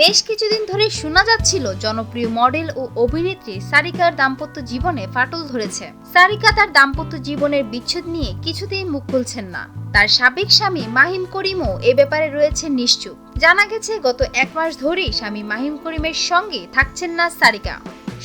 বেশ কিছুদিন ধরে শোনা যাচ্ছিল জনপ্রিয় মডেল ও অভিনেত্রী সারিকার দাম্পত্য জীবনে ফাটল ধরেছে। সারিকা তার দাম্পত্য জীবনের বিচ্ছেদ নিয়ে কিছুতেই মুখ খুলছেন না। তার সাবেক স্বামী মাহিম করিমও এ ব্যাপারে রয়েছেন নিশ্চুপ। জানা গেছে গত 1 মাস ধরেই স্বামী মাহিম করিমের সঙ্গে থাকছেন না সারিকা।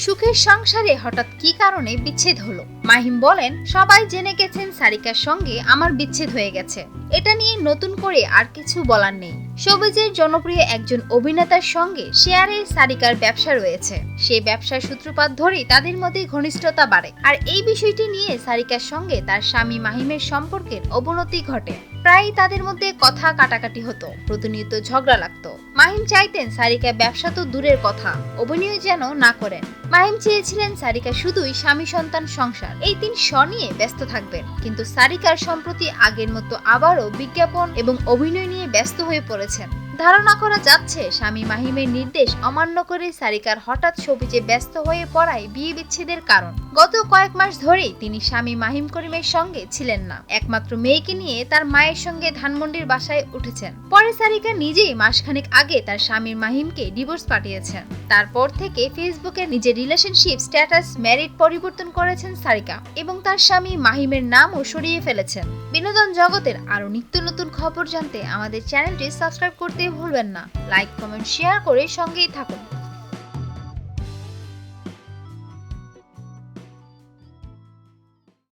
সুখের সংসারে হঠাৎ কি কারণে বিচ্ছেদ হলো? মাহিম বলেন, সবাই জেনে গেছেন সারিকার সঙ্গে আমার বিচ্ছেদ হয়ে গেছে। এটা নিয়ে নতুন করে আর কিছু বলার নেই। শোবিজের জনপ্রিয় একজন অভিনেতার সঙ্গে শেয়ারের সারিকার ব্যবসা রয়েছে। সেই ব্যবসার সূত্রপাত ধরেই তাদের মধ্যে ঘনিষ্ঠতা বাড়ে। আর এই বিষয়টি নিয়ে সারিকার সঙ্গে তার স্বামী মাহিমের সম্পর্কের অবনতি ঘটে। প্রায়ই তাদের মধ্যে কথা কাটাকাটি হতো, প্রতিনিয়ত ঝগড়া লাগতো। মাহিম চাইতেন সারিকা ব্যবসা তো দূরের কথা, অভিনয় যেন না করেন। মাহিম চেয়েছিলেন সারিকা শুধুই স্বামী সন্তান সংসার এই 3 নিয়ে ব্যস্ত থাকবেন। কিন্তু সারিকার সম্প্রতি আগের মতো আবারও বিজ্ঞাপন এবং অভিনয় নিয়ে ব্যস্ত হয়ে পড়েছেন। ধারণা করা যাচ্ছে স্বামী মাহিমের নির্দেশ অমান্য করে সারিকার হঠাৎ শোবিজে ব্যস্ত হয়ে পড়ায় বিয়ে বিচ্ছেদের কারণ। গত কয়েক মাস ধরেই তিনি স্বামী মাহিম করিমের সঙ্গে ছিলেন না। একমাত্র মেয়েকে নিয়ে তার মায়ের সঙ্গে ধানমন্ডির বাসায় উঠেছেন। পরে সারিকা নিজেই মাসখানেক আগে তার স্বামী মাহিমকে ডিভোর্স পাঠিয়েছেন। তারপর থেকে ফেসবুকে নিজের রিলেশনশিপ স্ট্যাটাস ম্যারিড পরিবর্তন করেছেন সারিকা এবং তার স্বামী মাহিমের নামও সরিয়ে ফেলেছেন। বিনোদন জগতের আরো নিত্য নতুন খবর জানতে আমাদের চ্যানেলটি সাবস্ক্রাইব করতে ভুলবেন না। লাইক, কমেন্ট, শেয়ার করে সঙ্গেই থাকুন।